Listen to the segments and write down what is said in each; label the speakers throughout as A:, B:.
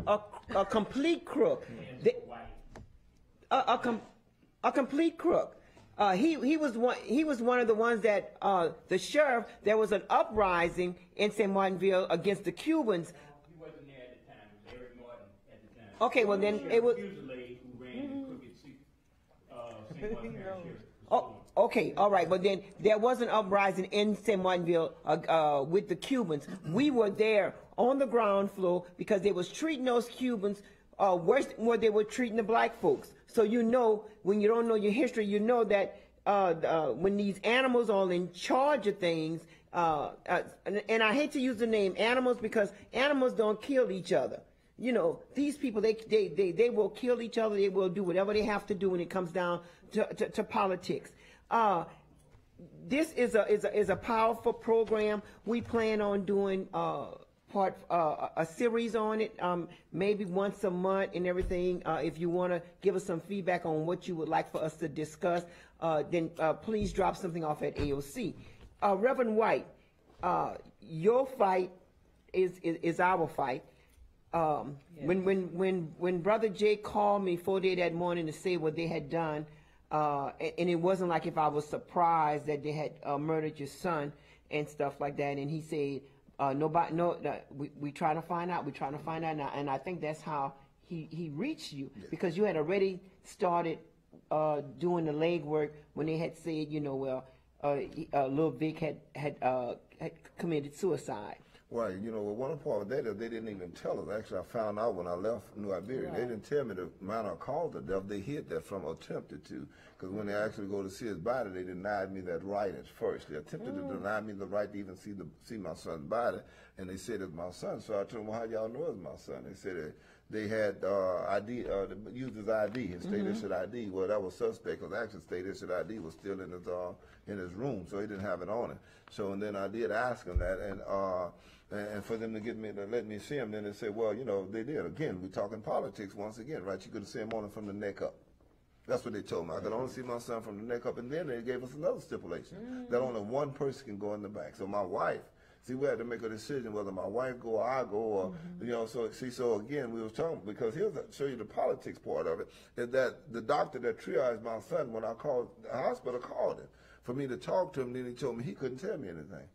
A: a complete crook. A complete crook. He was one of the ones that the sheriff. There was an uprising in St. Martinville against the Cubans.
B: He wasn't there at the time. It was Eric Martin at the time.
A: Okay, well then it was.
B: Fusilier who ran the crooked St. Martin Sheriff.
A: Oh, okay, all right, but then there was an uprising in St. Martinville with the Cubans. We were there on the ground floor because they was treating those Cubans worse than what they were treating the black folks. So you know, when you don't know your history, you know that when these animals are in charge of things, and I hate to use the name animals because animals don't kill each other. You know, these people, they will kill each other. They will do whatever they have to do when it comes down to politics. This is a powerful program. We plan on doing a series on it, maybe once a month and everything. If you want to give us some feedback on what you would like for us to discuss, then please drop something off at AOC. Reverend White, your fight is our fight. Yes. When Brother Jay called me 4 days that morning to say what they had done, and it wasn't like if I was surprised that they had murdered your son and stuff like that, and he said, we trying to find out, now, and I think that's how he reached you, because you had already started doing the legwork when they had said, you know, well, Lil Vic had committed suicide.
C: Right, you know, well, one part of that is they didn't even tell us. Actually, I found out when I left New Iberia. Right. They didn't tell me the amount of cause of death. They hid that from attempted to, because when they actually go to see his body, they denied me that right at first. They attempted to deny me the right to even see my son's body, and they said it's my son. So I told them, well, how y'all know it's my son? They said they had ID, used his ID, his state-issued ID. Well, that was suspect, because actually state-issued ID was still in his room, so he didn't have it on him. So, and then I did ask him that, and for them to let me see him, then they said, well, you know, they did. Again, we're talking politics once again, right? You could see him on him from the neck up. That's what they told me. I could only see my son from the neck up, and then they gave us another stipulation that only one person can go in the back. So my wife, see, we had to make a decision whether my wife go or I go, or you know. So see, so again, we was talking, because here's to show you the politics part of it, is that the doctor that triaged my son, when I called the hospital, called him for me to talk to him. Then he told me he couldn't tell me anything.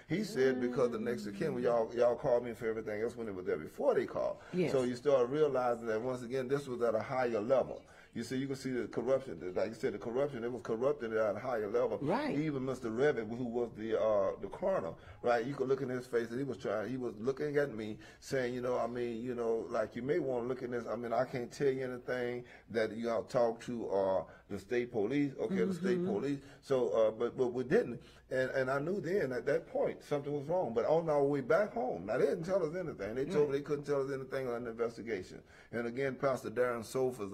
C: He said, because the next of kin, when y'all called me for everything else when it was there before they called. Yes. So you start realizing that once again, this was at a higher level. You see, you can see the corruption. Like you said, the corruption, it was corrupted at a higher level.
A: Right.
C: Even Mr. Revit, who was the coroner, right? You could look in his face, and he was looking at me, saying, you know, I mean, you know, like, you may want to look at this. I mean, I can't tell you anything that you got to talk to the state police, okay, the state police. So, but we didn't. And I knew then at that point something was wrong. But on our way back home, now they didn't tell us anything. They told me they couldn't tell us anything on the investigation. And again, Pastor Darren Sofas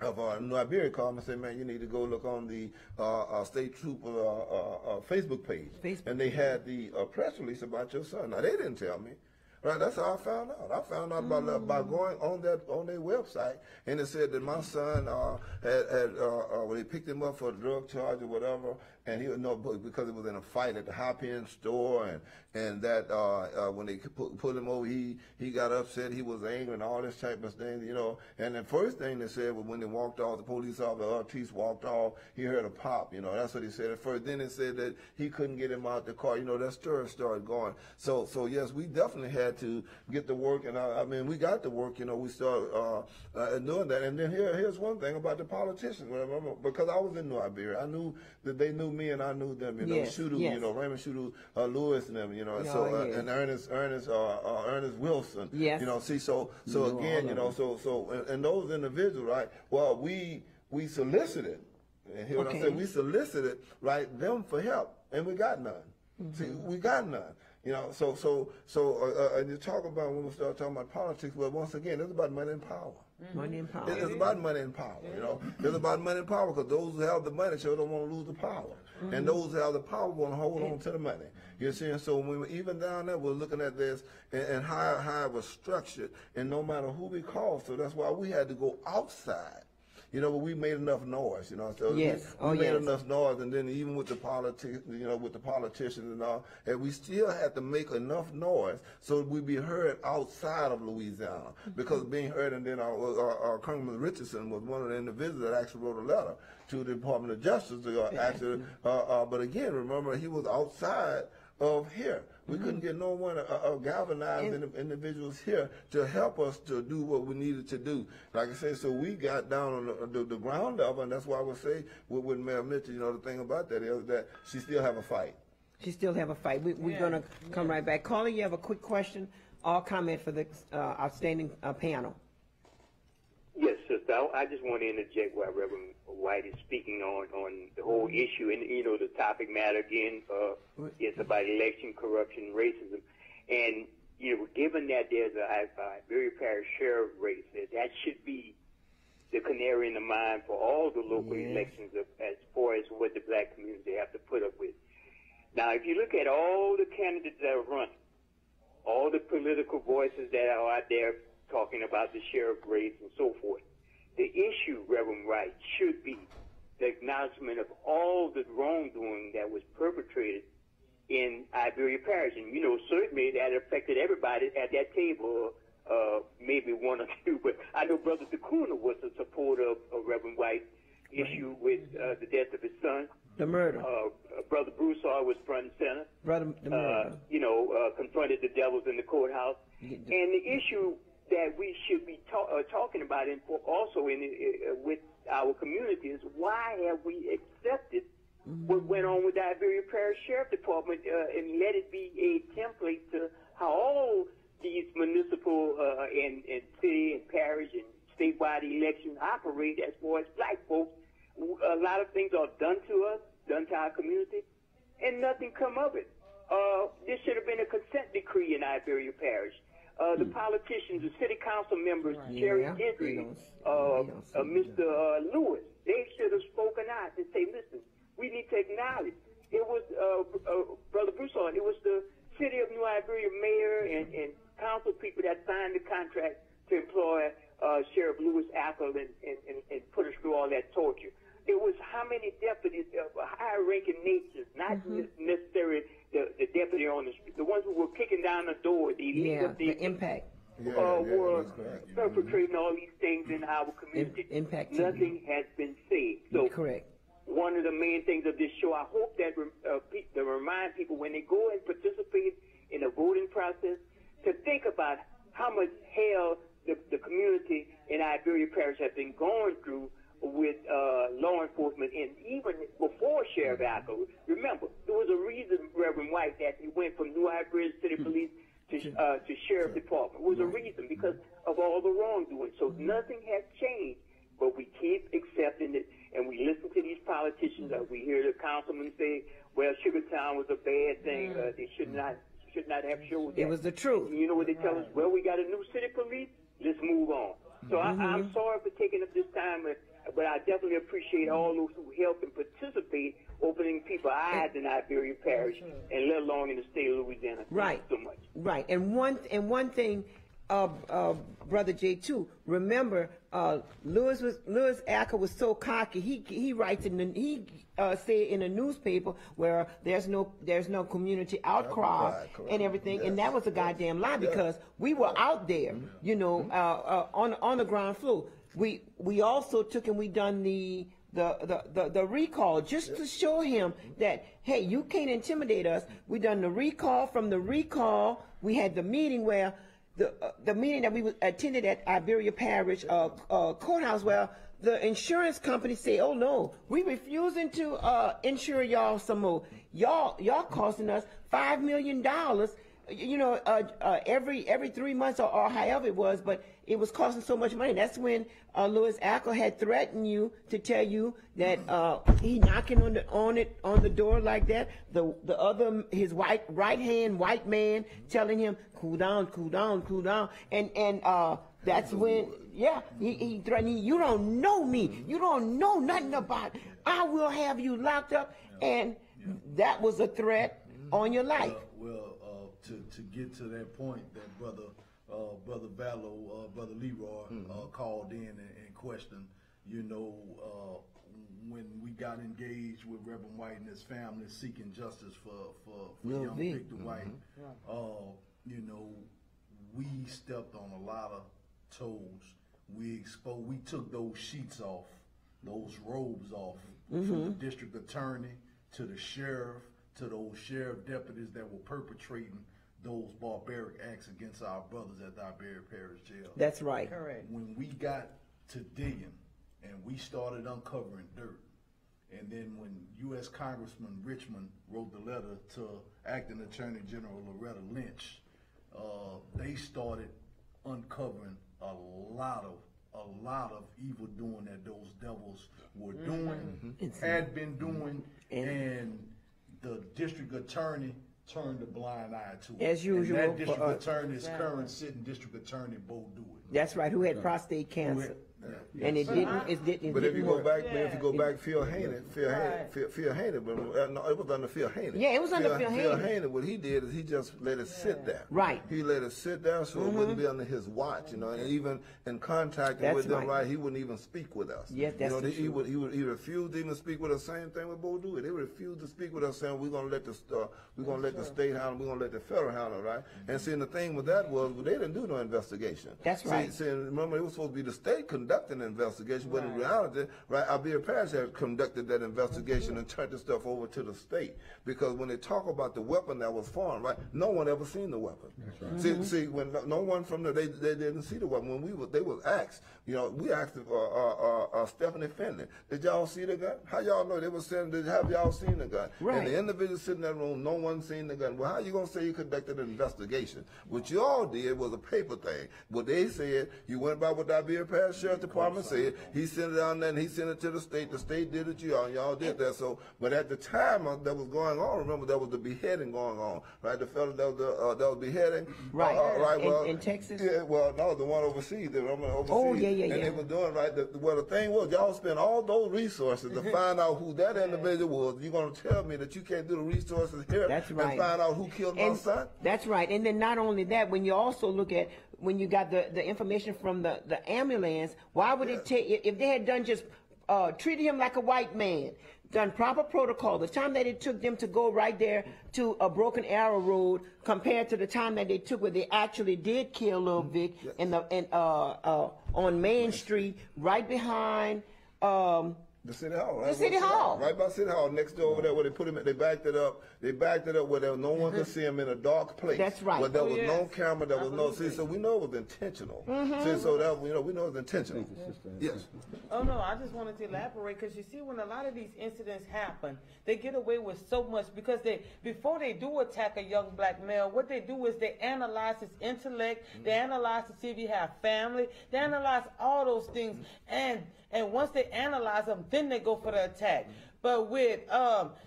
C: of New Iberia called me and said, man, you need to go look on the state trooper Facebook page. And they had the press release about your son. Now, they didn't tell me. Right, that's how I found out. I found out by going on their website, and it said that my son when they picked him up for a drug charge or whatever, and he was because it was in a fight at the Hop In store, and that when they put him over, he got upset, he was angry, and all this type of thing, you know. And the first thing they said was when they walked off, the police officer Ortiz walked off, he heard a pop, you know. That's what he said at first. Then it said that he couldn't get him out the car, you know. That story started going. So yes, we definitely had to get to work, and I mean, we got to work, you know. We started doing that. And then here's one thing about the politicians, remember, because I was in New Iberia, I knew that they knew me and I knew them, you know.
A: Yes,
C: Shudu,
A: yes.
C: You know, Raymond Shudu Lewis and them, you know, and Ernest Wilson,
A: yes.
C: You know. See, so again, you know, so and those individuals, right? Well, we solicited, and hear what I said, we solicited, right, them for help, and we got none. See, we got none. You know, and you talk about, when we start talking about politics, well, once again, it's about money and power.
A: Money and power.
C: It's about money and power, you know. It's about money and power, because those who have the money sure don't want to lose the power. And those who have the power want to hold on to the money. You see, and so when we were even down there, we're looking at this and how it was structured, and no matter who we called, so that's why we had to go outside. you know, but we made enough noise, you know. So
A: Yes.
C: we made
A: Yes.
C: enough noise, and then even with the politics, you know, with the politicians and all, and we still had to make enough noise so we'd be heard outside of Louisiana, because being heard. And then our Congressman Richardson was one of the individuals that actually wrote a letter to the Department of Justice to actually, but again, remember, he was outside of here. We couldn't get no one galvanized individuals here to help us to do what we needed to do. Like I said, so we got down on the ground level, and that's why I would say with Mayor Mitchell, you know, the thing about that is that she still have a fight.
A: She still have a fight. We're going to come right back. Caller, you have a quick question or comment for the outstanding panel?
D: Yes, sister. I just want to interject while Reverend White is speaking on the whole issue, and you know, the topic matter again is about election corruption, racism, and you know, given that there's a Iberia Parish sheriff race, that should be the canary in the mine for all the local elections as far as what the black community have to put up with. Now, if you look at all the candidates that are running, all the political voices that are out there talking about the sheriff race and so forth, the issue, Reverend Wright, should be the acknowledgement of all the wrongdoing that was perpetrated in Iberia Parish. And, you know, certainly that affected everybody at that table, maybe one or two, but I know Brother Takuna was a supporter of Reverend White's issue with the death of his son.
A: The murder.
D: Brother Broussard was front and center.
A: The murder.
D: You know, confronted the devils in the courthouse. And the issue that we should be talking about, and also with our community, is why have we accepted what went on with the Iberia Parish Sheriff Department and let it be a template to how all these municipal and city and parish and statewide elections operate as far as black folks. A lot of things are done to us, done to our community, and nothing come of it. This should have been a consent decree in Iberia Parish. The politicians, the city council members, Jerry Guidry, Mr. Lewis, they should have spoken out and say, listen, we need to acknowledge. It was Brother Broussard, it was the city of New Iberia mayor and council people that signed the contract to employ Sheriff Louis Ackle and put us through all that torture. It was how many deputies of high-ranking natures, not necessarily the deputy on the street, the ones who were kicking down the door,
A: the impact.
D: Were perpetrating all these things in our community.
A: Impact.
D: Nothing has been said. So
A: correct.
D: One of the main things of this show, I hope that to remind people when they go and participate in the voting process to think about how much hell the community in Iberia Parish has been going through with law enforcement, and even before Sheriff Ackle. Remember, there was a reason, Reverend White, that he went from New Iberia City Police to Sheriff Department. It was a reason because of all the wrongdoing. So nothing has changed, but we keep accepting it, and we listen to these politicians. We hear the councilman say, well, Sugartown was a bad thing. They should not have showed that.
A: It was the truth.
D: And you know what they tell us? Well, we got a new city police. Let's move on. So I'm sorry for taking up this time, but I definitely appreciate all those who helped and participate, opening people's eyes in Iberia Parish, and let alone in the state of Louisiana.
A: Right.
D: Thank you so much.
A: Right. And one thing, Brother J too. Remember, Louis Ackle was so cocky. He writes say in the newspaper where there's no community outcry and everything, and that was a goddamn lie because we were out there, you know, on the ground floor. We also took and we done the recall just to show him that, hey, you can't intimidate us. We done the recall. From the recall, we had the meeting where the meeting that we attended at Iberia Parish courthouse, where the insurance company say, oh no, we refusing to insure y'all some more. Y'all costing us $5 million. You know, every 3 months or however it was, but it was costing so much money. That's when Louis Ackle had threatened you to tell you that he knocking on the door like that. The other, his right hand white man telling him cool down, and that's when he threatened you. You don't know me. You don't know nothing about it. I will have you locked up, and that was a threat on your life.
E: To get to that point that Brother Vallow, Brother Leroy called in and questioned, you know, when we got engaged with Reverend White and his family seeking justice for young Victor White, you know, we stepped on a lot of toes. We took those sheets off, those robes off, from the district attorney to the sheriff, to those sheriff deputies that were perpetrating those barbaric acts against our brothers at the Iberia Parish Jail.
A: That's right.
F: Correct.
E: When we got to digging and we started uncovering dirt, and then when U.S. Congressman Richmond wrote the letter to Acting Attorney General Loretta Lynch, they started uncovering a lot of evil doing that those devils were doing, had been doing, and the district attorney turned a blind eye to it.
A: As usual,
E: And that district attorney is current sitting district attorney Bo Dewitt.
A: That's right. Who had prostate cancer. And it didn't.
C: But if you go
A: work.
C: back, if you go back, Phil Haney, but no, it was under Phil Haney.
A: Yeah, it was under Phil
C: Phil
A: Haney.
C: Haney, what he did is he just let it sit there.
A: Right.
C: He let it sit there so it wouldn't be under his watch, you know. And even in contacting
A: That's
C: with them,
A: right.
C: right, he wouldn't even speak with us.
A: Yes, that's
C: you know,
A: the
C: he refused to even speak with us. Same thing with Bo Dewitt. They refused to speak with us, saying we're gonna let the state handle, we're gonna let the federal handle, right? And see, the thing with that was they didn't do no investigation.
A: That's right.
C: See, remember, it was supposed to be the state conducting the investigation, but in reality, right, Iberia Parish had conducted that investigation and turned the stuff over to the state. Because when they talk about the weapon that was found, right, no one ever seen the weapon. See, when no one from they didn't see the weapon. When they was asked, you know, we asked Stephanie Finley, did y'all see the gun? How y'all know? They were saying, have y'all seen the gun?
A: Right.
C: And the individual sitting in that room, no one seen the gun. Well, how you gonna say you conducted an investigation? What you all did was a paper thing. What they said, you went by what the Iberia Parish Sheriff Department said. He sent it down there and he sent it to the state. The state did it, y'all did that. So, but at the time that was going on, remember there was the beheading going on, right? The fellow that was beheading,
A: Right.
C: right. Well,
A: in Texas.
C: Yeah, well, no, the one overseas.
A: Oh, yeah.
C: And they were doing right. The thing was, y'all spent all those resources to find out who that individual was. You're gonna tell me that you can't do the resources here
A: That's right.
C: and find out who killed my son?
A: That's right. And then not only that, when you also look at when you got the information from the ambulance, why would it take if they had done just treated him like a white man, done proper protocol, the time that it took them to go right there to a Broken Arrow Road compared to the time that they took where they actually did kill Lil Vic on Main Street, right behind
C: the City Hall, right?
A: The City Hall.
C: Right by City Hall, next door over there where they put him, they backed it up where there, no one could see him in a dark place.
A: That's right.
C: Where there was no camera, there was no, see, so we know it was intentional. See, so that, we know it was intentional. Yes.
F: Oh no, I just wanted to elaborate because you see when a lot of these incidents happen, they get away with so much because before they do attack a young black male, what they do is they analyze his intellect, they analyze to see if he have family, they analyze all those things, and once they analyze them, then they go for the attack. But with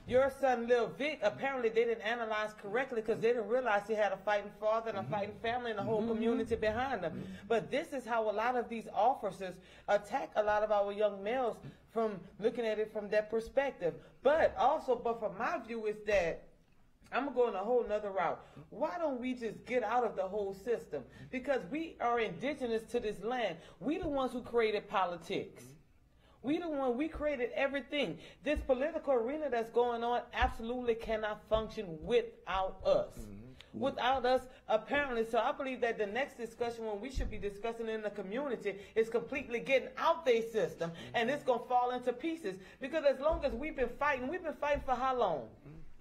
F: your son Lil Vic, apparently they didn't analyze correctly because they didn't realize he had a fighting father and a fighting family and a whole community behind him. But this is how a lot of these officers attack a lot of our young males from looking at it from that perspective. But from my view is that I'm going to go in a whole nother route. Why don't we just get out of the whole system? Because we are indigenous to this land. We the ones who created politics. We created everything. This political arena that's going on absolutely cannot function without us. Without us, apparently. So I believe that the next discussion when we should be discussing in the community is completely getting out their system, and it's going to fall into pieces. Because as long as we've been fighting for how long?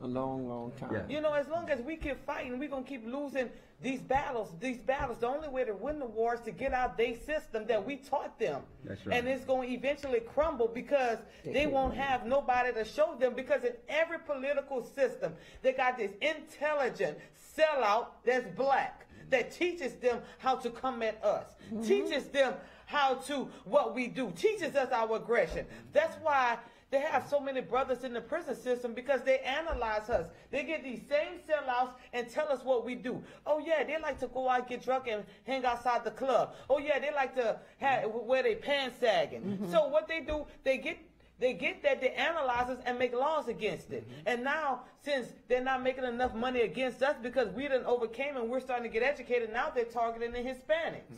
A: a long time.
G: Yeah.
F: You know, as long as we keep fighting, we're going to keep losing these battles. The only way to win the war is to get out their system that we taught them.
G: That's right.
F: And it's going to eventually crumble because they won't have nobody to show them, because in every political system, they got this intelligent sellout that's black that teaches them how to come at us, teaches them how to, what we do, teaches us our aggression. That's why they have so many brothers in the prison system, because they analyze us. They get these same sellouts and tell us what we do. Oh yeah, they like to go out, get drunk, and hang outside the club. Oh yeah, they like to wear their pants sagging. So what they do, they get They get that, they analyze us and make laws against it. And now, since they're not making enough money against us because we done overcame and we're starting to get educated, now they're targeting the Hispanics.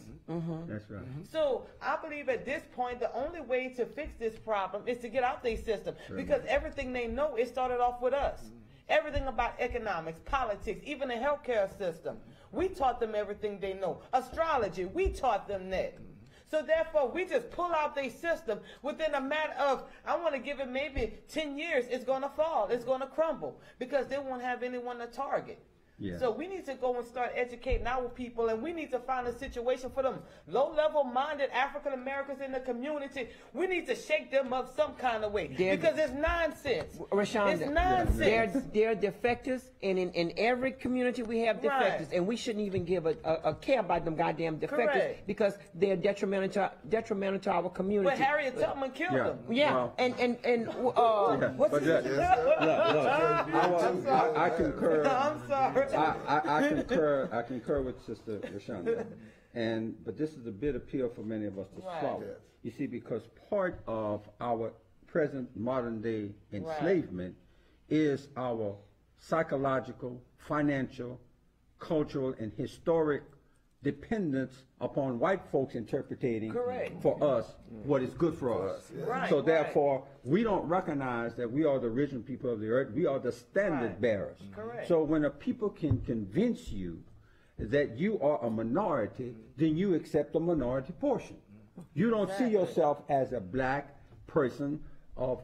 G: That's right.
F: So I believe at this point, the only way to fix this problem is to get out their system, because everything they know, it started off with us. Everything about economics, politics, even the healthcare system. We taught them everything they know. Astrology, we taught them that. So therefore, we just pull out their system. Within a matter of, I want to give it maybe 10 years, it's going to fall. It's going to crumble because they won't have anyone to target.
G: Yeah.
F: So we need to go and start educating our people, and we need to find a situation for them low-level minded African Americans in the community. We need to shake them up some kind of way because it's nonsense.
A: Rashonda,
F: it's nonsense.
A: They're defectors, and in every community we have defectors,
F: Right.
A: and we shouldn't even give a care about them goddamn defectors
F: Correct.
A: because they're detrimental to our community.
F: But Harriet Tubman killed them.
A: Yeah,
G: Well,
A: what's
G: but
A: his
G: look, I concur.
F: I'm sorry.
G: I concur with Sister Rashonda. But this is a bit appeal for many of us to
F: Right.
G: swallow.
C: Yes.
G: You see, because part of our present modern day enslavement is our psychological, financial, cultural, and historic dependence upon white folks interpreting
F: Correct.
G: for us what is good for us.
F: Right,
G: So
F: right.
G: therefore, we don't recognize that we are the original people of the earth. We are the standard
F: Right.
G: bearers.
F: Correct.
G: So when a people can convince you that you are a minority, then you accept a minority portion. You don't see yourself as a black person of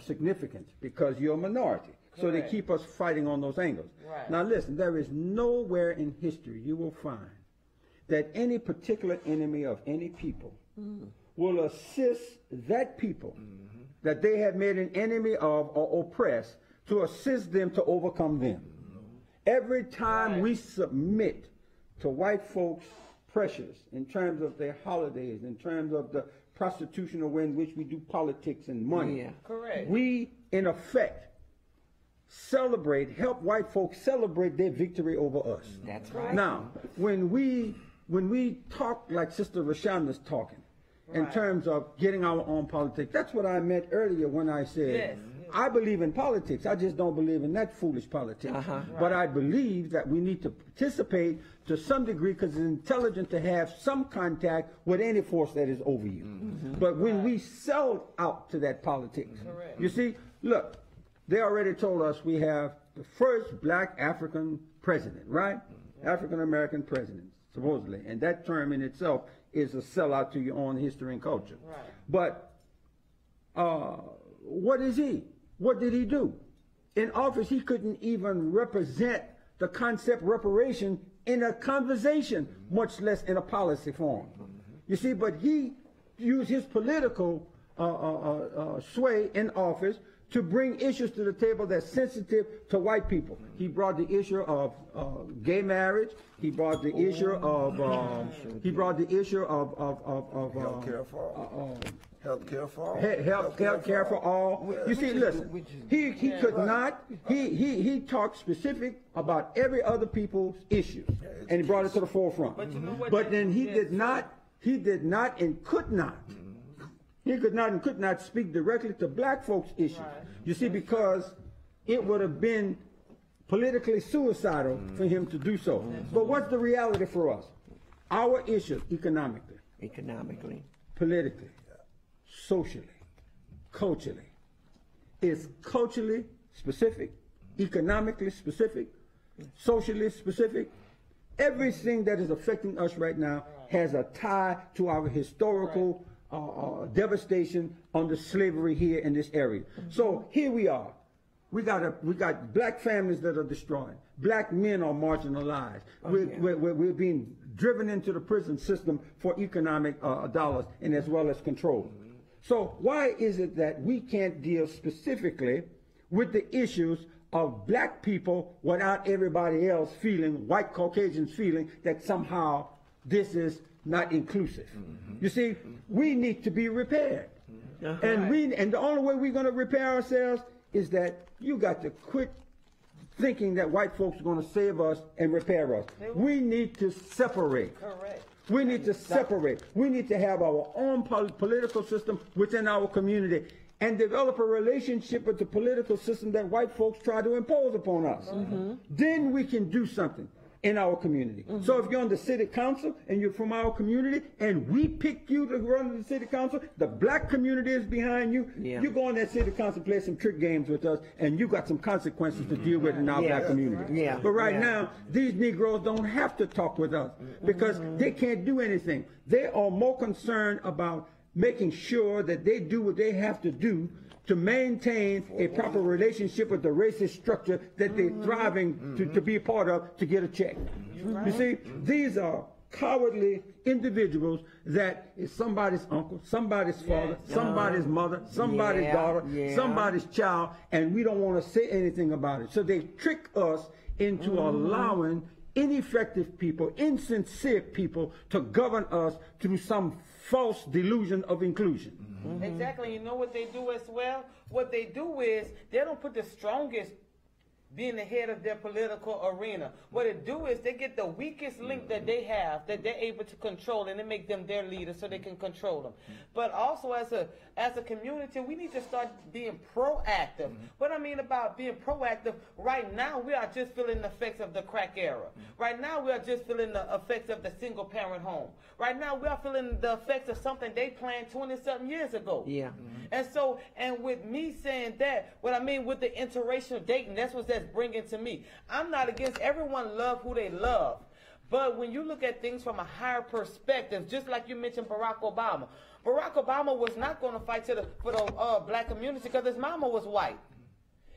G: significance because you're a minority. So they
F: Correct.
G: keep us fighting on those angles.
F: Right.
G: Now listen, there is nowhere in history you will find that any particular enemy of any people will assist that people that they have made an enemy of or oppressed to assist them to overcome them. Every time we submit to white folks' pressures in terms of their holidays, in terms of the prostitutional way in which we do politics and money,
F: Correct.
G: we in effect help white folks celebrate their victory over us.
A: That's right.
G: Now, when we talk like Sister Rashonda's talking, in terms of getting our own politics, that's what I meant earlier when I said,
F: Yes.
G: I believe in politics. I just don't believe in that foolish politics. But I believe that we need to participate to some degree because it's intelligent to have some contact with any force that is over you. But when we sell out to that politics, you see, look, they already told us we have the first black African president, right? African American president, supposedly. And that term in itself is a sellout to your own history and culture.
F: Right.
G: But what is he? What did he do? In office, he couldn't even represent the concept reparation in a conversation, much less in a policy form. You see, but he used his political sway in office to bring issues to the table that's sensitive to white people. He brought the issue of gay marriage. He brought the issue of
C: Healthcare for all. Healthcare for all.
G: Healthcare for all. You see, listen, he could not. He talked specific about every other people's issues, and he brought it to the forefront.
F: But you know what
G: But
F: they-
G: then he
F: yes.
G: did not. He did not and could not. He could not and could not speak directly to black folks' issues.
F: Right.
G: You see, because it would have been politically suicidal for him to do so. But what's the reality for us? Our issues, economically, politically, socially, culturally, is culturally specific, economically specific, socially specific. Everything that is affecting us right now has a tie to our historical devastation under slavery here in this area. So here we are. We got black families that are destroyed. Black men are marginalized. We're being driven into the prison system for economic dollars and as well as control. So why is it that we can't deal specifically with the issues of black people without everybody else feeling, white Caucasians feeling, that somehow this is not inclusive? You see, we need to be repaired. And the only way we're going to repair ourselves is that you got to quit thinking that white folks are going to save us and repair us. We need to separate.
F: Correct.
G: We need to separate. We need to have our own political system within our community and develop a relationship with the political system that white folks try to impose upon us. Then we can do something in our community. So if you're on the city council and you're from our community and we pick you to run the city council, the black community is behind you, you go on that city council, play some trick games with us, and you got some consequences to deal with in our black community. But right now, these Negroes don't have to talk with us because they can't do anything. They are more concerned about making sure that they do what they have to do to maintain a proper relationship with the racist structure that they're thriving to be a part of to get a check. You see, these are cowardly individuals that is somebody's uncle, somebody's father, somebody's mother, somebody's daughter, somebody's child, and we don't want to say anything about it. So they trick us into allowing ineffective people, insincere people to govern us through some false delusion of inclusion.
F: Exactly. You know what they do as well? What they do is they don't put the strongest being the head of their political arena. What it do is they get the weakest link that they have that they're able to control, and they make them their leader so they can control them. But also as a community, we need to start being proactive. What I mean about being proactive, right now we are just feeling the effects of the crack era. Right now we are just feeling the effects of the single parent home. Right now we are feeling the effects of something they planned 20-something years ago. And so, and with me saying that, what I mean with the interracial dating, that's what that's bringing to me. I'm not against everyone love who they love. But when you look at things from a higher perspective, just like you mentioned Barack Obama. Barack Obama was not going to fight for the black community because his mama was white.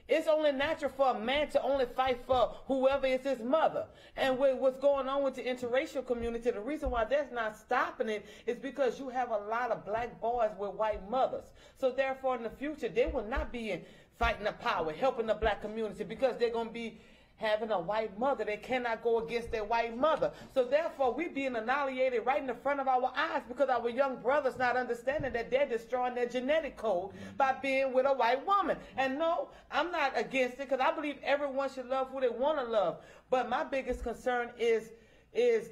F: It's only natural for a man to only fight for whoever is his mother. And with what's going on with the interracial community, the reason why that's not stopping it is because you have a lot of black boys with white mothers. So therefore, in the future, they will not be fighting the power, helping the black community, because they're going to be having a white mother. They cannot go against their white mother. So therefore, we're being annihilated right in the front of our eyes because our young brothers not understanding that they're destroying their genetic code by being with a white woman. And no, I'm not against it because I believe everyone should love who they want to love. But my biggest concern is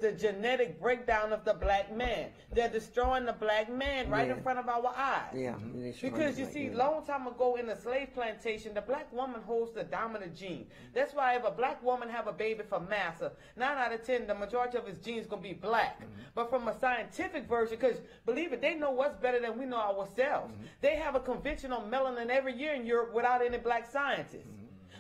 F: the genetic breakdown of the black man. They're destroying the black man right in front of our eyes. Because you see, long time ago in the slave plantation, the black woman holds the dominant gene. That's why if a black woman have a baby from massa, 9 out of 10, the majority of his genes going to be black. But from a scientific version, because believe it, they know what's better than we know ourselves. They have a convention on melanin every year in Europe without any black scientists.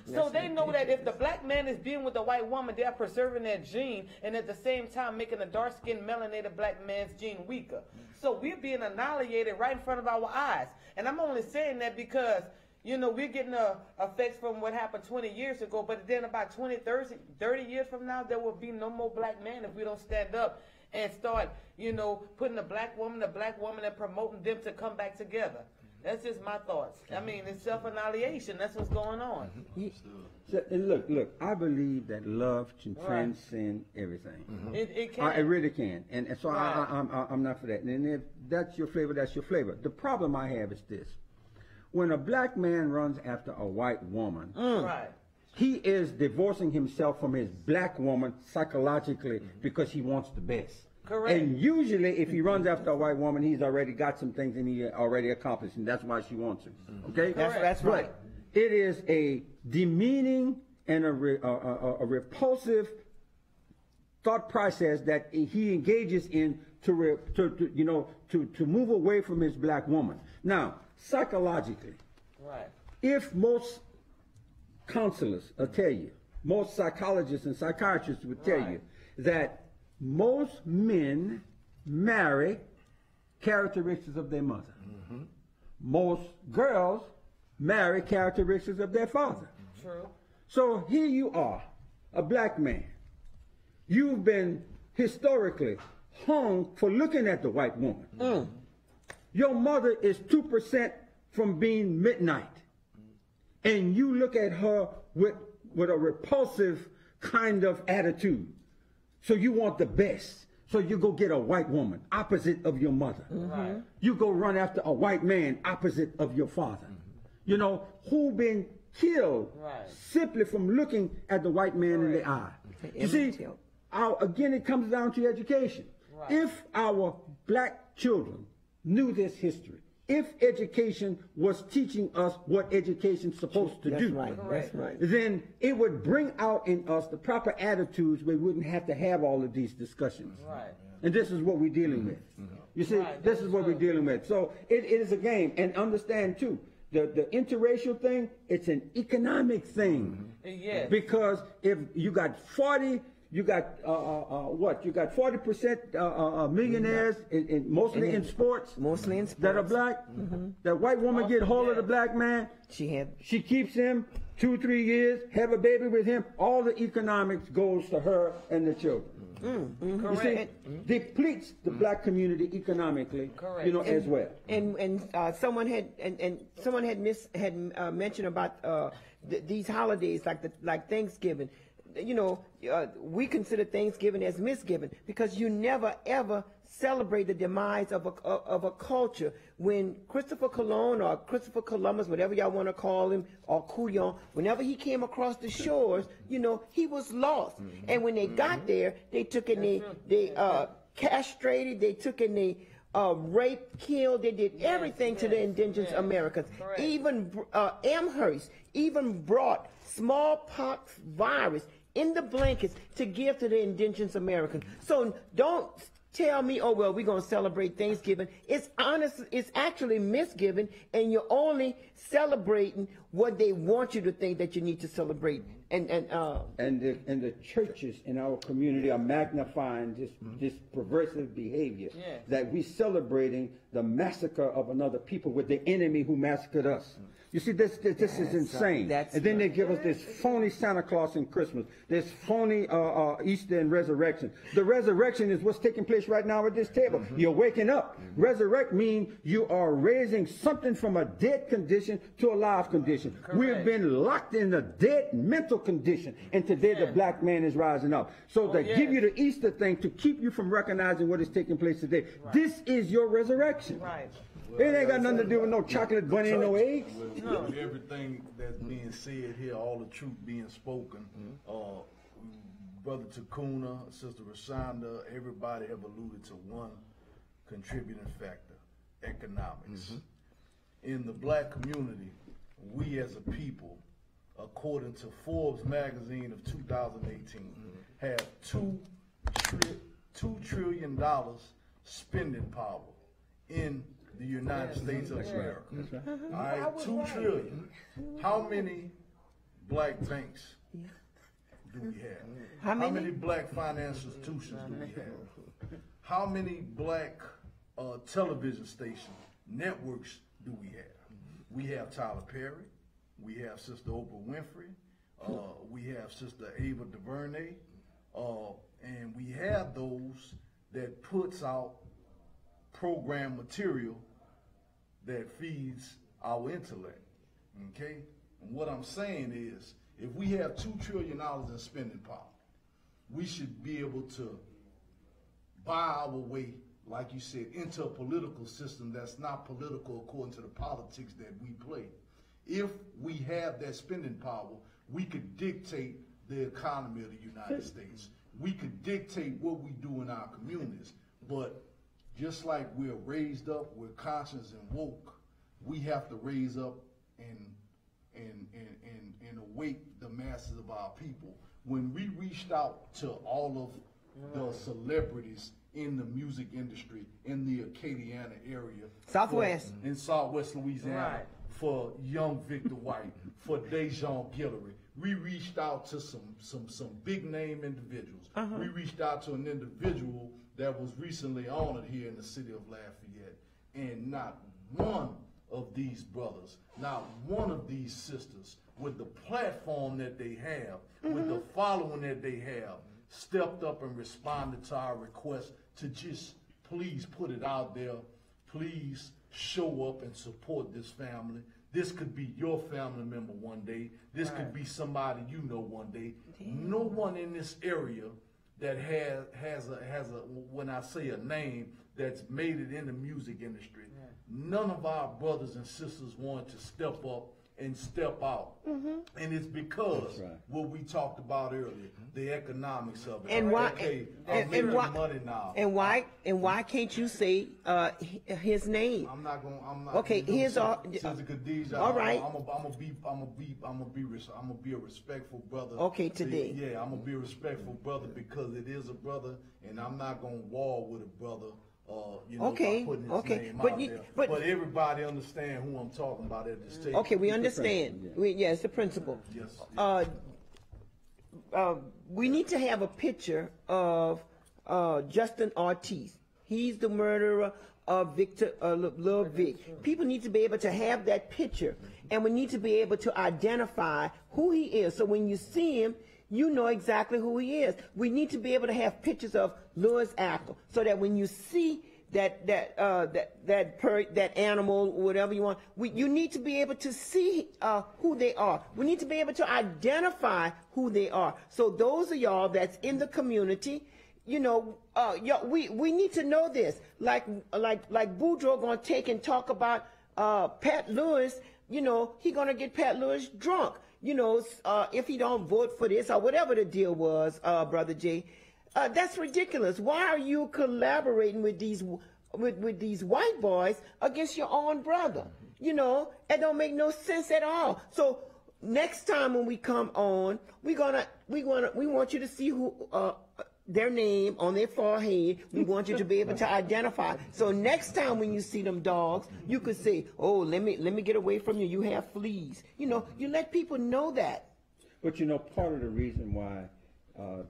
F: So they know that if the black man is being with the white woman, they are preserving that gene and at the same time making the dark-skinned melanated black man's gene weaker. So we're being annihilated right in front of our eyes. And I'm only saying that because, you know, we're getting effects from what happened 20 years ago, but then about 20, 30 years from now, there will be no more black men if we don't stand up and start, you know, putting the black woman, and promoting them to come back together. That's just my thoughts. I mean, it's self-annihilation. That's what's going on.
G: So, look, I believe that love can transcend everything.
F: It can.
G: It really can. And so I'm not for that. And if that's your flavor, that's your flavor. The problem I have is this. When a black man runs after a white woman, he is divorcing himself from his black woman psychologically because he wants the best.
F: Correct.
G: And usually, if he runs after a white woman, he's already got some things and he already accomplished, and that's why she wants him. Okay,
A: that's right.
G: But it is a demeaning and a repulsive thought process that he engages in to move away from his black woman. Now, psychologically, if most counselors will tell you, most psychologists and psychiatrists would tell you that most men marry characteristics of their mother. Most girls marry characteristics of their father.
F: True.
G: So here you are, a black man. You've been historically hung for looking at the white woman. Your mother is 2% from being midnight. And you look at her with a repulsive kind of attitude. So you want the best. So you go get a white woman, opposite of your mother. You go run after a white man, opposite of your father. You know, who been killed simply from looking at the white man in the eye. You see, again, it comes down to education. If our black children knew this history, if education was teaching us what education's supposed to do,
A: That's right.
G: then it would bring out in us the proper attitudes. We wouldn't have to have all of these discussions.
F: Right.
G: And this is what we're dealing with. You see, this is what we're dealing with. So it is a game. And understand, too, the interracial thing, it's an economic thing.
F: Yes.
G: Because if you got 40, you got what? You got 40% millionaires, mostly in sports.
A: Mostly in
G: That are
A: sports.
G: black. That white woman get hold of the black man. She keeps him 2-3 years, have a baby with him. All the economics goes to her and the children. You see, depletes the black community economically, you know, as well.
A: And someone had mentioned about these holidays like Thanksgiving. You know, we consider Thanksgiving as misgiven because you never ever celebrate the demise of a culture. When Christopher Colon or Christopher Columbus, whatever y'all want to call him, or Couillon, whenever he came across the shores, you know, he was lost. And when they got there, they took and they castrated, they took and they raped, killed, they did everything to the indigenous Americans. Even Amherst even brought smallpox virus in the blankets to give to the indigenous Americans. So don't tell me, oh, well, we're going to celebrate Thanksgiving. It's honest, it's actually misgiven, and you're only celebrating what they want you to think that you need to celebrate. And
G: the churches in our community are magnifying this perversive behavior that we celebrating the massacre of another people with the enemy who massacred us. You see, this is insane. And then they give us this phony Santa Claus and Christmas, this phony Easter and resurrection. The resurrection is what's taking place right now at this table. You're waking up. Resurrect means you are raising something from a dead condition to a live condition. We've been locked in a dead mental condition, and today the black man is rising up. So they give you the Easter thing to keep you from recognizing what is taking place today. This is your resurrection. It ain't got nothing to do with no chocolate bunny and no eggs.
E: With everything that's being said here, all the truth being spoken, Brother Takuna, Sister Rashonda, everybody have alluded to one contributing factor: economics. In the black community, we as a people, according to Forbes magazine of 2018, have $2 trillion spending power in the United States of America. All right, 2 trillion. How many black banks do we have? How many black financial institutions do we have? How many black television stations, networks do we have? We have Tyler Perry. We have Sister Oprah Winfrey. We have Sister Ava DuVernay. And we have those that puts out program material that feeds our intellect, okay? And what I'm saying is, if we have $2 trillion in spending power, we should be able to buy our way, like you said, into a political system that's not political according to the politics that we play. If we have that spending power, we could dictate the economy of the United States. We could dictate what we do in our communities, but just like we're raised up, we're conscious and woke, we have to raise up and awake the masses of our people. When we reached out to all of the celebrities in the music industry in the Acadiana area, in Southwest Louisiana, for young Victor White, for Dejon Guillory, we reached out to some big name individuals. We reached out to an individual that was recently honored here in the city of Lafayette, and not one of these brothers, not one of these sisters, with the platform that they have, with the following that they have, stepped up and responded to our request to just please put it out there, please show up and support this family. This could be your family member one day. This could be somebody you know one day. No one in this area that has a when I say a name that's made it in the music industry. None of our brothers and sisters wanted to step up and step out. And it's because what we talked about earlier, the economics of it.
A: And why?
E: Okay,
A: and
E: I'm making
A: why?
E: money now.
A: And why can't you say his name?
E: I'm not gonna.
A: Okay, here's all.
E: Sister Khadijah,
A: all right.
E: I'm gonna be a respectful brother.
A: Okay, today.
E: Yeah, I'm gonna be a respectful brother because it is a brother, and I'm not gonna war with a brother. You know,
A: Okay,
E: by putting his
A: okay,
E: name
A: but
E: out
A: you-
E: there.
A: but-
E: But everybody understand who I'm talking about at the stage.
A: Okay, we understand. Yes, the principle.
E: Yes.
A: We need to have a picture of Justin Ortiz. He's the murderer of Victor Lil Vic. People need to be able to have that picture, and we need to be able to identify who he is. So when you see him, you know exactly who he is. We need to be able to have pictures of Louis Ackle, so that when you see that animal, whatever you want, you need to be able to see who they are. We need to be able to identify who they are. So those of y'all that's in the community, you know, we need to know this. Like Boudreaux gonna take and talk about Pat Lewis. You know, he gonna get Pat Lewis drunk. You know, if he don't vote for this or whatever the deal was, Brother Jay. That's ridiculous. Why are you collaborating with these white boys against your own brother? You know, it don't make no sense at all. So next time when we come on, we want you to see who their name on their forehead. We want you to be able to identify. So next time when you see them dogs, you could say, "Oh, let me get away from you. You have fleas." You know, you let people know that.
G: But you know, part of the reason why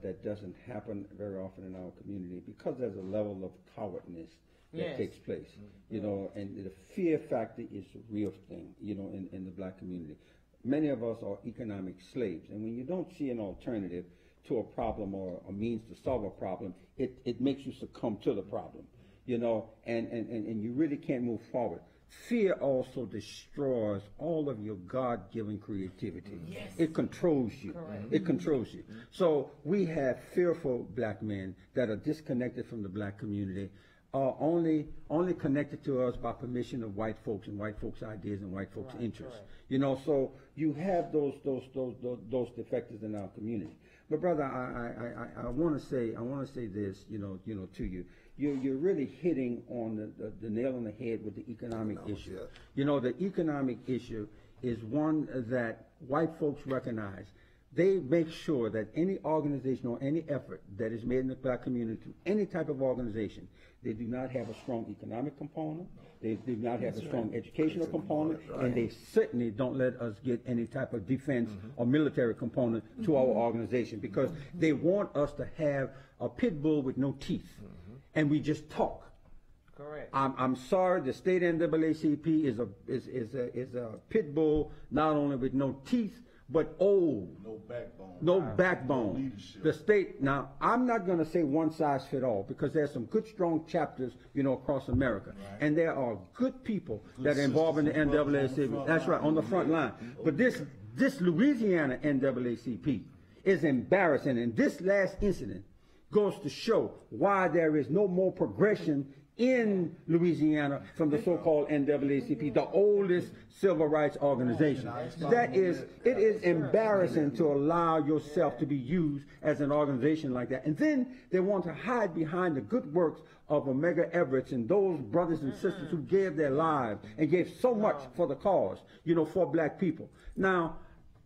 G: that doesn't happen very often in our community, because there's a level of cowardness that takes place, you know, and the fear factor is a real thing, you know, in the black community. Many of us are economic slaves, and when you don't see an alternative to a problem or a means to solve a problem, it makes you succumb to the problem, you know, and you really can't move forward. Fear also destroys all of your God-given creativity. Yes. It controls you. Correct. It controls you. So we have fearful black men that are disconnected from the black community, only connected to us by permission of white folks and white folks' ideas and white folks' interests. Right. You know, so you have those defectors in our community. But brother, I want to say this, you know, to you. You're really hitting on the nail on the head with the economic issue. Yeah. You know, the economic issue is one that white folks recognize. They make sure that any organization or any effort that is made in the black community, any type of organization, they do not have a strong economic component, they do not have a strong educational component, and they certainly don't let us get any type of defense or military component to our organization, because they want us to have a pit bull with no teeth, and we just talk.
F: Correct.
G: I'm sorry, the state NAACP is a pit bull, not only with no teeth, but old.
E: No backbone.
G: No backbone.
E: No leadership.
G: The state, now, I'm not going to say one size fit all, because there's some good, strong chapters, you know, across America. Right. And there are good people that are involved in the NAACP. That's right, on the front line. But this Louisiana NAACP is embarrassing. And this last incident goes to show why there is no more progression in Louisiana from the so-called NAACP, the oldest civil rights organization. It is embarrassing to allow yourself to be used as an organization like that. And then they want to hide behind the good works of Omega Everett and those brothers and sisters who gave their lives and gave so much for the cause, you know, for black people. Now,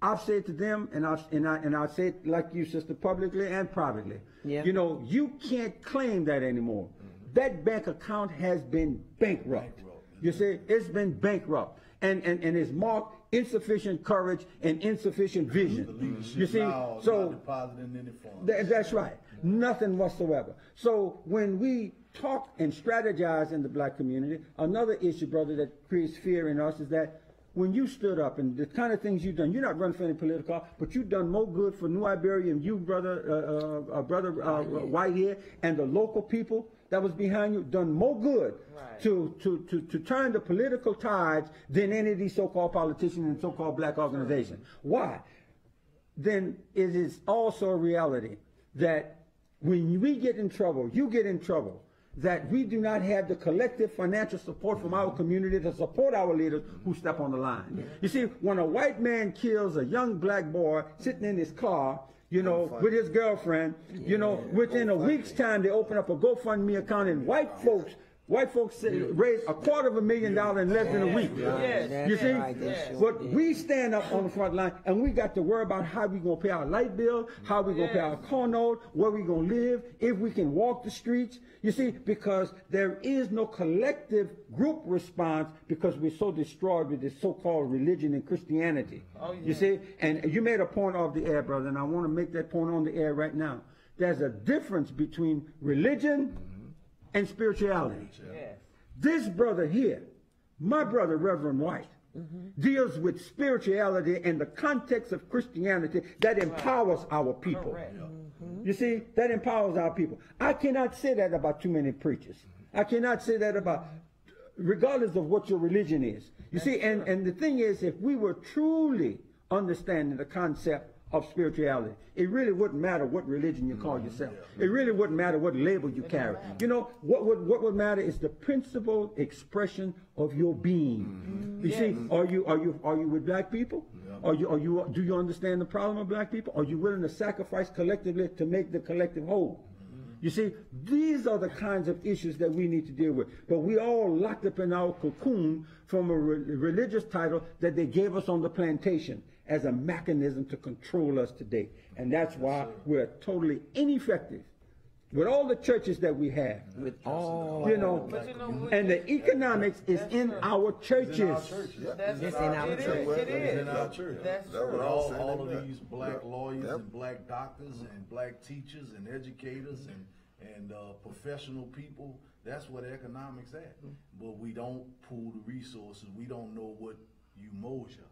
G: I've said to them, and I'll say it like you, sister, publicly and privately. Yeah. You know, you can't claim that anymore. That bank account has been bankrupt. You see, it's been bankrupt. And it's marked insufficient courage and insufficient vision. You see, so that's right. Nothing whatsoever. So when we talk and strategize in the black community, another issue, brother, that creates fear in us is that when you stood up and the kind of things you've done, you're not running for any political, but you've done more good for New Iberia and you, brother Whitehead, and the local people that was behind you, done more good to turn the political tides than any of these so-called politicians and so-called black organizations. Why? Then it is also a reality that when we get in trouble, you get in trouble, that we do not have the collective financial support from our community to support our leaders who step on the line. You see, when a white man kills a young black boy sitting in his car, you know, with his girlfriend, you know, within a week's time they open up a GoFundMe account, and white folks raise $250,000 in less than a week. You see? But we stand up on the front line, and we got to worry about how we going to pay our light bill, how we going to pay our car note, where we going to live, if we can walk the streets. You see, because there is no collective group response because we're so destroyed with this so-called religion and Christianity. You see? And you made a point off the air, brother, and I want to make that point on the air right now. There's a difference between religion and spirituality. This brother here, my brother Reverend White, deals with spirituality in the context of Christianity that empowers our people. You see, that empowers our people. I cannot say that about too many preachers. I cannot say that about, regardless of what your religion is. You see, and the thing is, if we were truly understanding the concept of spirituality, it really wouldn't matter what religion you call yourself. It really wouldn't matter what label you carry. You know, what would matter is the principal expression of your being. You see, are you with black people? Do you understand the problem of black people? Are you willing to sacrifice collectively to make the collective whole? You see, these are the kinds of issues that we need to deal with. But we all locked up in our cocoon from a religious title that they gave us on the plantation as a mechanism to control us today. And that's why we're totally ineffective with all the churches that we have. With all, you know, and the economics is in our churches.
E: It's in our churches. It is in our church. That's true. All of these black lawyers and black doctors and black teachers and educators and professional people, that's what economics at. But we don't pool the resources. We don't know what emotion.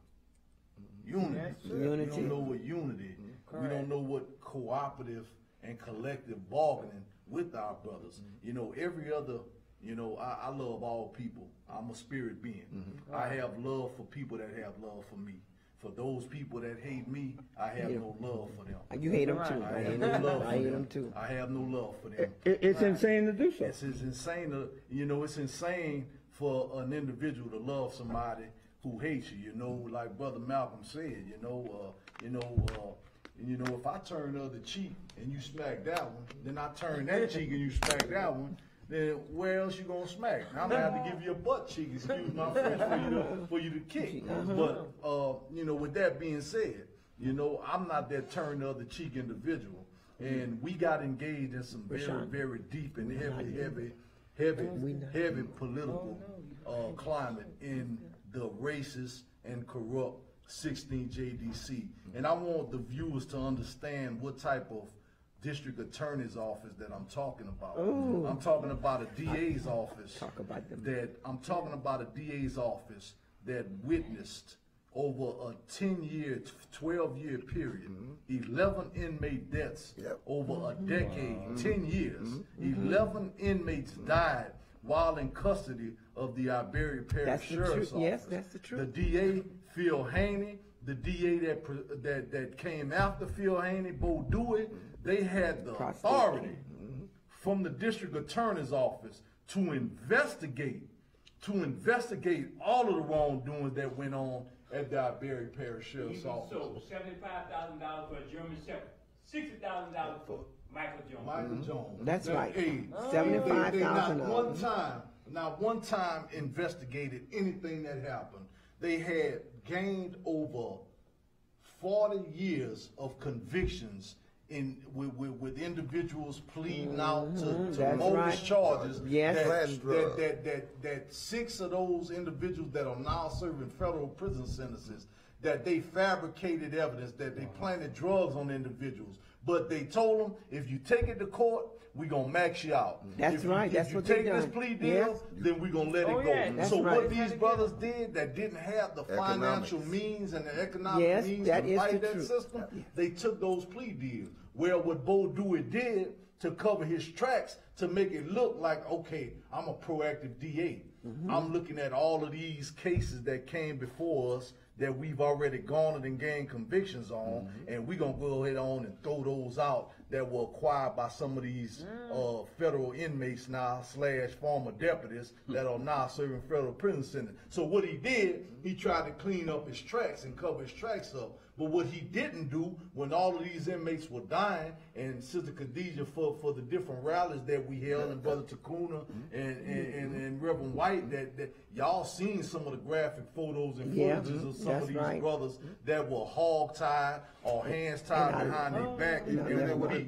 E: Unity. We don't know what unity. We don't know what cooperative and collective bargaining with our brothers. You know, every other, you know, I love all people. I'm a spirit being. I have love for people that have love for me. For those people that hate me, I have no love for them.
A: You hate them too.
E: I have no love for them. I have no love for them.
G: It's insane to do so.
E: It's insane to, you know, it's insane for an individual to love somebody who hates you. You know, like Brother Malcolm said, you know, if I turn the other cheek and you smack that one, then I turn that cheek and you smack that one, then where else you gonna smack? I'm gonna have to give you a butt cheek, excuse my French, for you to kick. But you know, with that being said, you know, I'm not that turn the other cheek individual, and we got engaged in some very, very deep and heavy political climate in the racist and corrupt 16 JDC. And I want the viewers to understand what type of district attorney's office that I'm talking about. I'm talking about a DA's office. I'm talking about a DA's office that witnessed over a 10-year, 12-year period, 11 inmate deaths over a decade, 10 years. 11 inmates died while in custody of the Iberia Parish Sheriff's Office.
A: Yes, that's the truth.
E: The DA, Phil Haney, the DA that came after Phil Haney, Bo Dewey, they had the authority from the district attorney's office to investigate all of the wrongdoings that went on at the Iberia Parish Sheriff's Office.
B: So $75,000 for a German Shepherd, $60,000 for Michael Jones.
E: Michael Jones.
A: That's right.
E: Hey,
A: $75,000.
E: Not one time investigated anything that happened. They had gained over 40 years of convictions with individuals pleading out to bogus charges. That 6 of those individuals that are now serving federal prison sentences, that they fabricated evidence, that they planted drugs on individuals. But they told them, if you take it to court, we're going to max you out.
A: That's right. That's what they done.
E: If you take this plea deal, then we're going to let it go. So what these brothers did that didn't have the financial means and the economic means to fight that system, they took those plea deals. Well, what Bo Dewey did to cover his tracks, to make it look like, okay, I'm a proactive DA. I'm looking at all of these cases that came before us that we've already garnered and gained convictions on, and we're going to go ahead on and throw those out that were acquired by some of these federal inmates now / former deputies that are now serving federal prison sentence. So what he did, he tried to clean up his tracks and cover his tracks up. But what he didn't do when all of these inmates were dying, and Sister Khadijah for the different rallies that we held, and Brother Takuna and Reverend White, that y'all seen some of the graphic photos and footages of some of these brothers that were hog-tied or hands tied behind their back, and
C: with the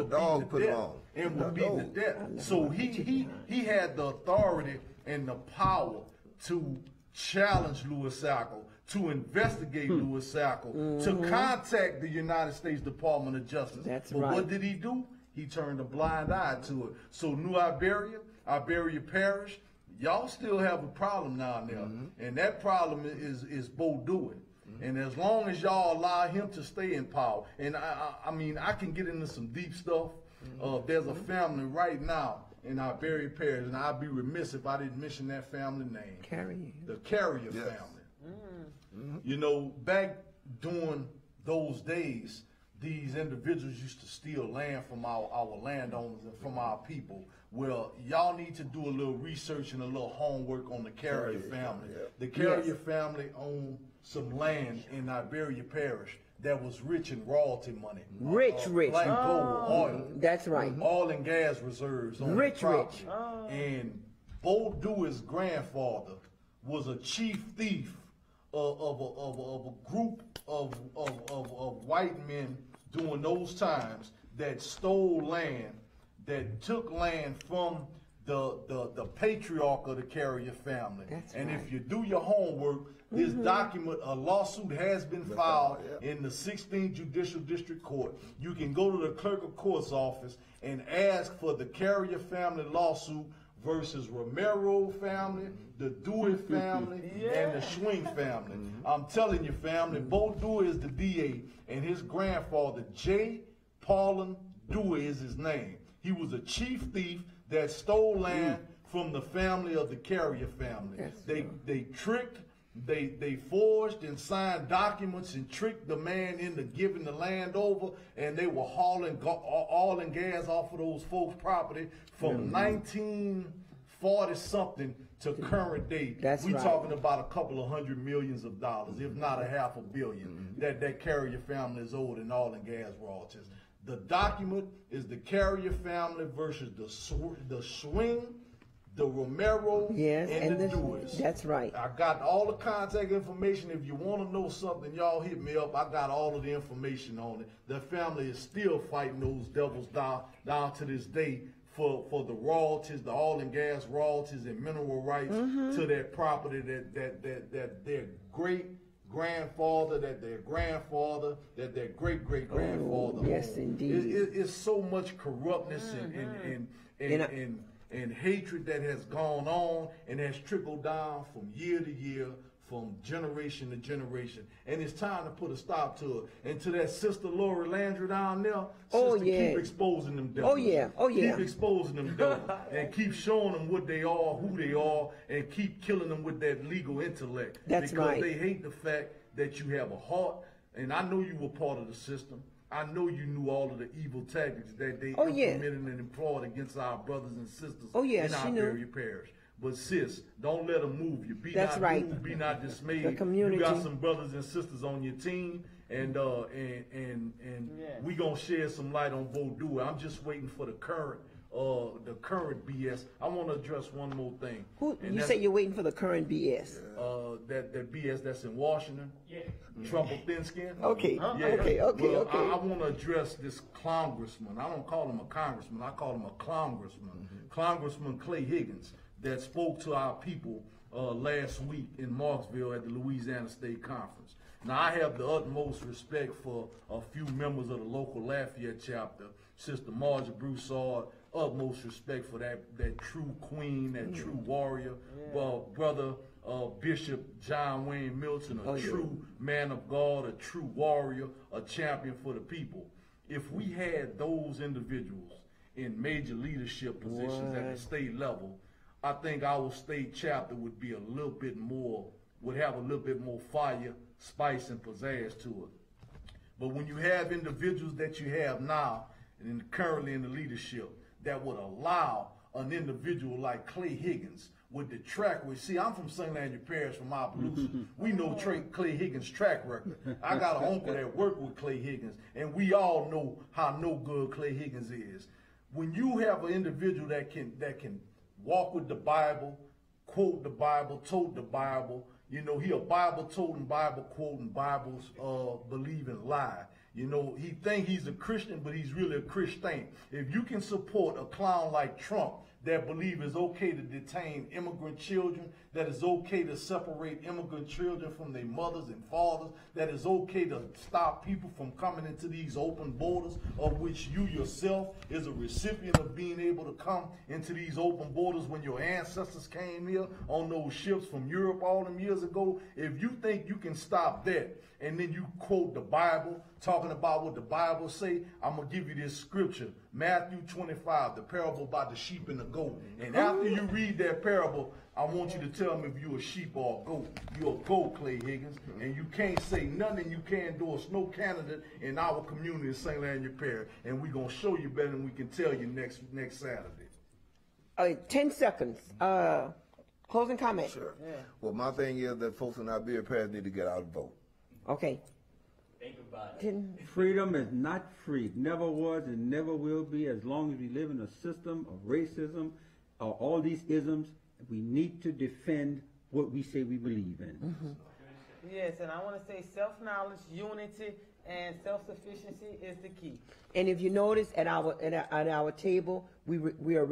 C: dog put on.
E: And were beaten to death. So he had the authority and the power to challenge Louis Sacco, to investigate Louis Sacco, to contact the United States Department of Justice. But what did he do? He turned a blind eye to it. So New Iberia Parish, y'all still have a problem down there. And that problem is Bo Dewey. And as long as y'all allow him to stay in power, and I mean, I can get into some deep stuff. There's a family right now in Iberia Parish, and I'd be remiss if I didn't mention that family name. The Carrier family. You know, back during those days, these individuals used to steal land from our landowners and from our people. Well, y'all need to do a little research and a little homework on the Carrier family. The Carrier family owned some land in Iberia Parish that was rich in royalty money.
A: Rich.
E: Like gold, oil.
A: That's right.
E: Oil and gas reserves on the property. And Bo Dewey's grandfather was a chief thief of a group of white men during those times that stole land, that took land from the patriarch of the Carrier family. If you do your homework, this document, a lawsuit has been filed in the 16th Judicial District Court. You can go to the clerk of court's office and ask for the Carrier family lawsuit versus Romero family, the Dewey family, and the Schwing family. I'm telling you, family, Bo Dewey is the DA, and his grandfather, J. Paulin Dewey, is his name. He was a chief thief that stole land from the family of the Carrier family. They tricked, they forged and signed documents and tricked the man into giving the land over, and they were hauling oil and gas off of those folks' property from 1940 something to current day. We talking about a couple of $100 million, if not a half $1 billion, that Carrier family is owed in oil and gas royalties. The document is the Carrier family versus the Schwing, the Romero, and the Deweys.
A: That's right.
E: I got all the contact information. If you want to know something, y'all hit me up. I got all of the information on it. The family is still fighting those devils down to this day for the royalties, the oil and gas royalties and mineral rights to that property that their great-grandfather, that their grandfather, that their great-great-grandfather owned.
A: Yes, indeed.
E: It's so much corruptness and hatred that has gone on and has trickled down from year to year, from generation to generation. And it's time to put a stop to it. And to that Sister Lori Landry down there, keep exposing them devils. Keep exposing them devils. And keep showing them what they are, who they are, and keep killing them with that legal intellect. Because they hate the fact that you have a heart. And I know you were part of the system. I know you knew all of the evil tactics that they implemented and employed against our brothers and sisters in Iberia Parish. But sis, don't let them move you. Be not moved, be not dismayed. You got some brothers and sisters on your team, and we gonna shed some light on Bo Dewey. I'm just waiting for the current BS. I want to address one more thing.
A: You say you're waiting for the current BS?
E: That BS that's in Washington. Trump thin skin.
A: Okay.
E: I want to address this congressman. I don't call him a congressman. I call him a congressman. Congressman Clay Higgins, that spoke to our people last week in Marksville at the Louisiana State Conference. Now, I have the utmost respect for a few members of the local Lafayette chapter, Sister Margie Broussard, utmost respect for that true queen, that true warrior, Brother Bishop John Wayne Milton, a true man of God, a true warrior, a champion for the people. If we had those individuals in major leadership positions at the state level, I think our state chapter would be would have a little bit more fire, spice, and pizzazz to it. But when you have individuals that you have now, and currently in the leadership that would allow an individual like Clay Higgins with the track record. See, I'm from St. Andrew Parish, from Opelousas. We know Clay Higgins' track record. I got an uncle that worked with Clay Higgins, and we all know how no good Clay Higgins is. When you have an individual that can walk with the Bible, quote the Bible, tote the Bible, you know, he a Bible toting, Bible quoting, Bibles believing lie. You know, he think he's a Christian, but he's really a Christian. If you can support a clown like Trump that believe it's okay to detain immigrant children, that it's okay to separate immigrant children from their mothers and fathers, that it's okay to stop people from coming into these open borders, of which you yourself is a recipient of being able to come into these open borders when your ancestors came here on those ships from Europe all them years ago. If you think you can stop that, and then you quote the Bible, talking about what the Bible say, I'm going to give you this scripture, Matthew 25, the parable about the sheep and the goat. And after you read that parable, I want you to tell me if you're a sheep or a goat. You're a goat, Clay Higgins, and you can't say nothing. You can't endorse no candidate in our community in St. Andrew Parish, and we're going to show you better than we can tell you next Saturday.
A: 10 seconds. Closing comment.
C: Sure. Yeah. Well, my thing is that folks in Iberia Parish need to get out and vote.
A: Okay.
B: Think about it.
G: Freedom is not free. Never was and never will be as long as we live in a system of racism or all these isms. We need to defend what we say we believe in.
A: Mm-hmm.
F: Yes, and I want to say self-knowledge, unity, and self-sufficiency is the key.
A: And if you notice at our table, we are